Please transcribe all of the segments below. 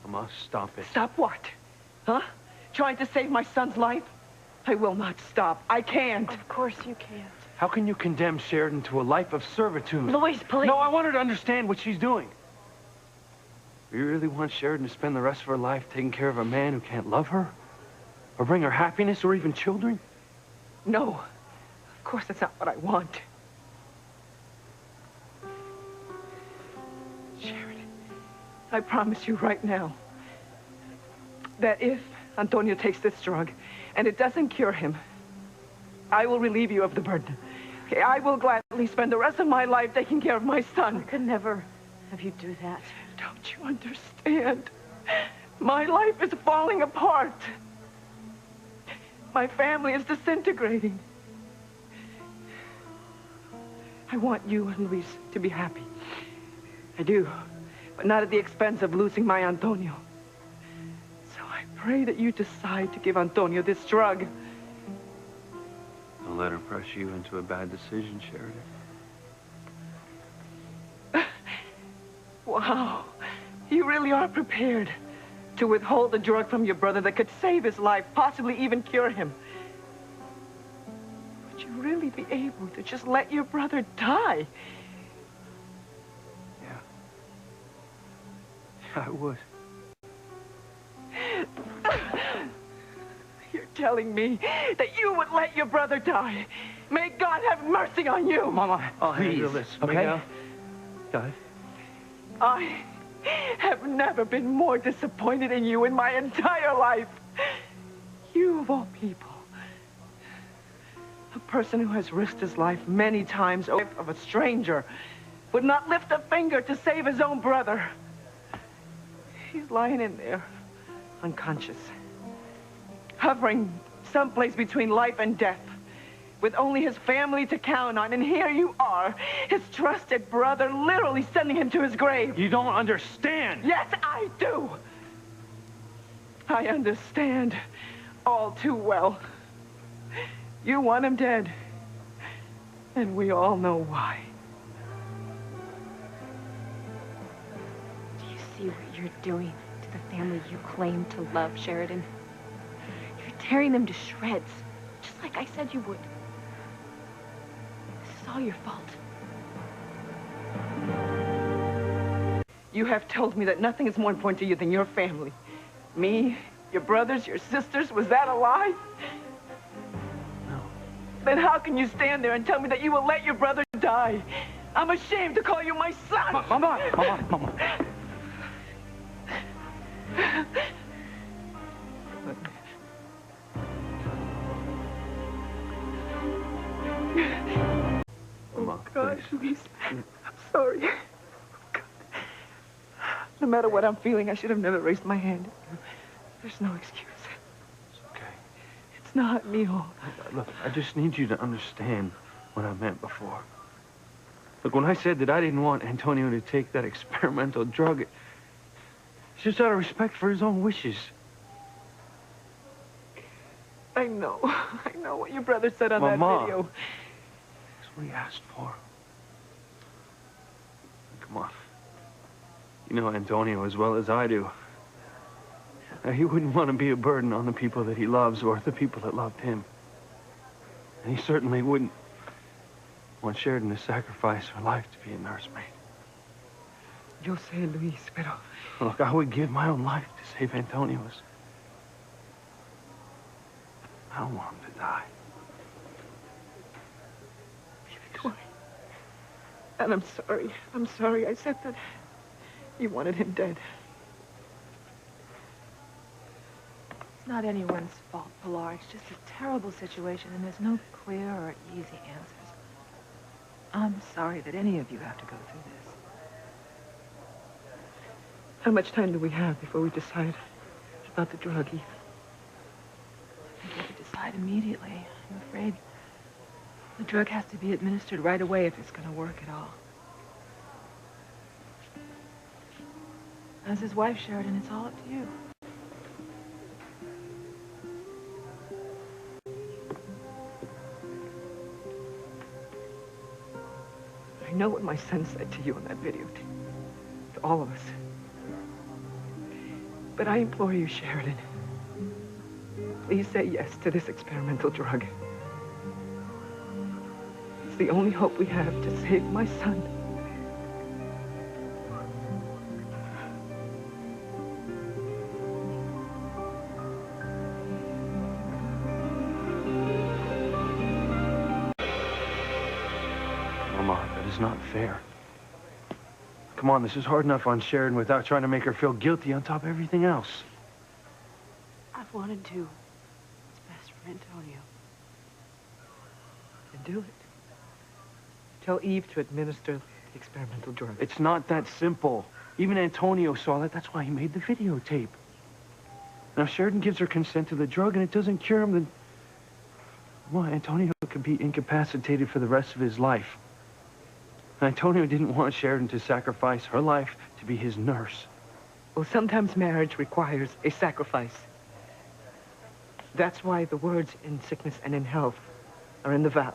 Mama, stop it. Stop what? Huh? Trying to save my son's life? I will not stop. I can't. Of course you can't. How can you condemn Sheridan to a life of servitude? Louise, please. No, I want her to understand what she's doing. Do you really want Sheridan to spend the rest of her life taking care of a man who can't love her? Or bring her happiness or even children? No. Of course that's not what I want. Sheridan, I promise you right now that if Antonio takes this drug and it doesn't cure him, I will relieve you of the burden. Okay, I will gladly spend the rest of my life taking care of my son. I could never have you do that. Don't you understand? My life is falling apart. My family is disintegrating. I want you and Luis to be happy. I do, but not at the expense of losing my Antonio. So I pray that you decide to give Antonio this drug. Don't let her pressure you into a bad decision, Sheridan. Wow, you really are prepared to withhold the drug from your brother that could save his life, possibly even cure him. Would you really be able to just let your brother die? Yeah. I would. You're telling me that you would let your brother die. May God have mercy on you. Mama, I'll handle this, okay? Miguel? Guys? I have never been more disappointed in you in my entire life. You, of all people, a person who has risked his life many times of a stranger, would not lift a finger to save his own brother. He's lying in there, unconscious, hovering someplace between life and death, with only his family to count on. And here you are, his trusted brother, literally sending him to his grave. You don't understand. Yes, I do. I understand all too well. You want him dead, and we all know why. Do you see what you're doing to the family you claim to love, Sheridan? You're tearing them to shreds, just like I said you would. This is all your fault. You have told me that nothing is more important to you than your family. Me, your brothers, your sisters, was that a lie? No. Then how can you stand there and tell me that you will let your brother die? I'm ashamed to call you my son. Mama. Oh, God, please. I'm sorry. God. No matter what I'm feeling, I should have never raised my hand. There's no excuse. It's okay. It's not, mijo. Look, I just need you to understand what I meant before. Look, when I said that I didn't want Antonio to take that experimental drug, it's just out of respect for his own wishes. I know what your brother said on that video. That's what he asked for. Come on. You know Antonio as well as I do. Now, he wouldn't want to be a burden on the people that he loves or the people that loved him. And he certainly wouldn't want Sheridan to sacrifice her life to be a nursemaid. Yo sé, Luis, pero... Look, I would give my own life to save Antonio's. I don't want him to die. And I'm sorry. I'm sorry I said that you wanted him dead. It's not anyone's fault, Pilar. It's just a terrible situation, and there's no clear or easy answers. I'm sorry that any of you have to go through this. How much time do we have before we decide about the drug, Eve? I think we have to decide immediately. I'm afraid the drug has to be administered right away if it's going to work at all. As his wife, Sheridan, it's all up to you. I know what my son said to you in that video, to all of us. But I implore you, Sheridan, please say yes to this experimental drug. It's the only hope we have to save my son. Mama, that is not fair. Come on, this is hard enough on Sheridan without trying to make her feel guilty on top of everything else. I've wanted to. What's best for Antonio? Then do it. Tell Eve to administer the experimental drug. It's not that simple. Even Antonio saw that. That's why he made the videotape. Now, if Sheridan gives her consent to the drug and it doesn't cure him, then... well, Antonio could be incapacitated for the rest of his life. And Antonio didn't want Sheridan to sacrifice her life to be his nurse. Well, sometimes marriage requires a sacrifice. That's why the words in sickness and in health are in the vows.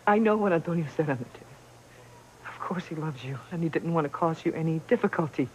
I know what Antonio said on the tape. Of course he loves you, and he didn't want to cause you any difficulty.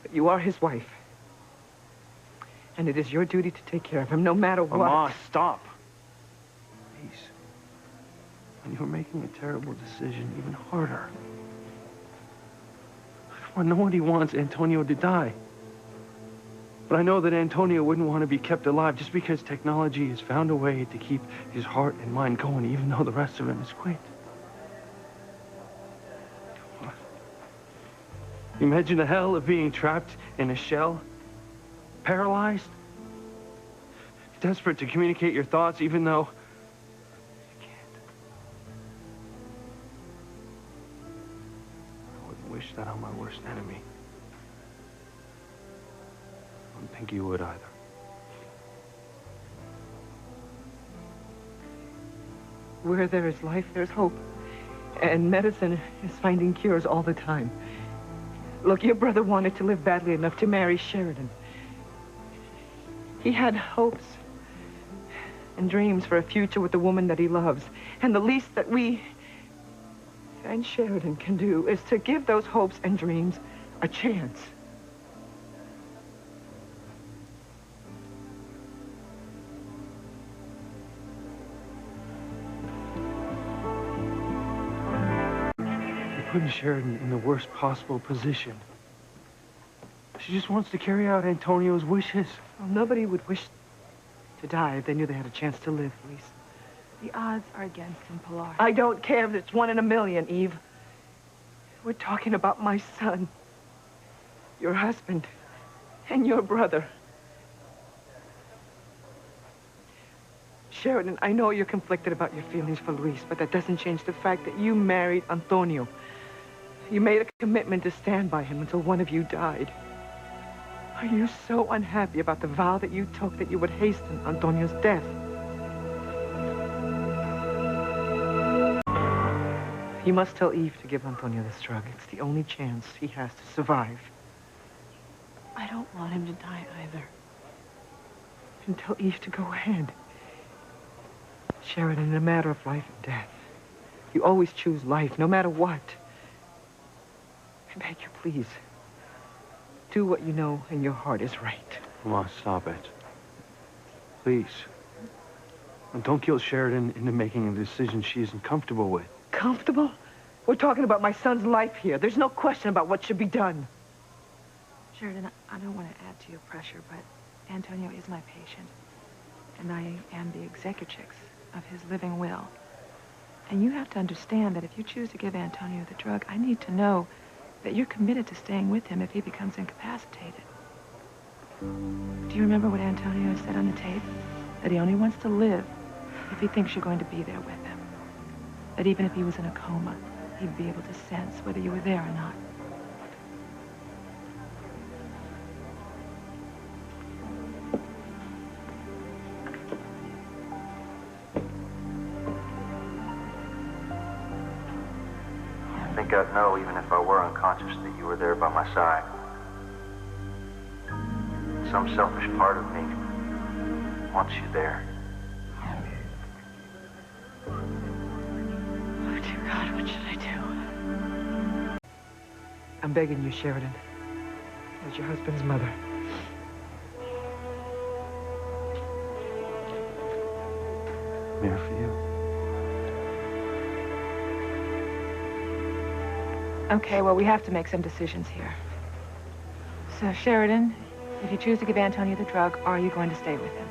But you are his wife. And it is your duty to take care of him, no matter what. Mama, stop. Please. And you're making a terrible decision even harder. Well, nobody wants Antonio to die. But I know that Antonio wouldn't want to be kept alive just because technology has found a way to keep his heart and mind going, even though the rest of him is quit. Imagine the hell of being trapped in a shell, paralyzed, desperate to communicate your thoughts, even though you can't. I wouldn't wish that on my worst enemy. I don't think you would either. Where there is life, there's hope. And medicine is finding cures all the time. Look, your brother wanted to live badly enough to marry Sheridan. He had hopes and dreams for a future with the woman that he loves. And the least that we and Sheridan can do is to give those hopes and dreams a chance. You're putting Sheridan in the worst possible position. She just wants to carry out Antonio's wishes. Well, nobody would wish to die if they knew they had a chance to live, Lisa. The odds are against him, Pilar. I don't care if it's 1 in a million, Eve. We're talking about my son, your husband, and your brother. Sheridan, I know you're conflicted about your feelings for Luis, but that doesn't change the fact that you married Antonio. You made a commitment to stand by him until one of you died. Are you so unhappy about the vow that you took that you would hasten Antonio's death? You must tell Eve to give Antonio this drug. It's the only chance he has to survive. I don't want him to die either. And tell Eve to go ahead. Sheridan, in a matter of life and death, you always choose life, no matter what. I beg you, please. Do what you know in your heart is right. Mama, stop it. Please. And don't guilt Sheridan into making a decision she isn't comfortable with. Comfortable? We're talking about my son's life here. There's no question about what should be done. Sheridan, I don't want to add to your pressure, but Antonio is my patient. And I am the executrix of his living will. And you have to understand that if you choose to give Antonio the drug, I need to know that you're committed to staying with him if he becomes incapacitated. Do you remember what Antonio said on the tape? That he only wants to live if he thinks you're going to be there with him. That even if he was in a coma, he'd be able to sense whether you were there or not. I think I'd know, even if I were unconscious, that you were there by my side. Some selfish part of me wants you there. Oh, dear God, what should I do? I'm begging you, Sheridan. as your husband's mother. I'm here for you. Okay, well, we have to make some decisions here. So, Sheridan, if you choose to give Antonio the drug, are you going to stay with him?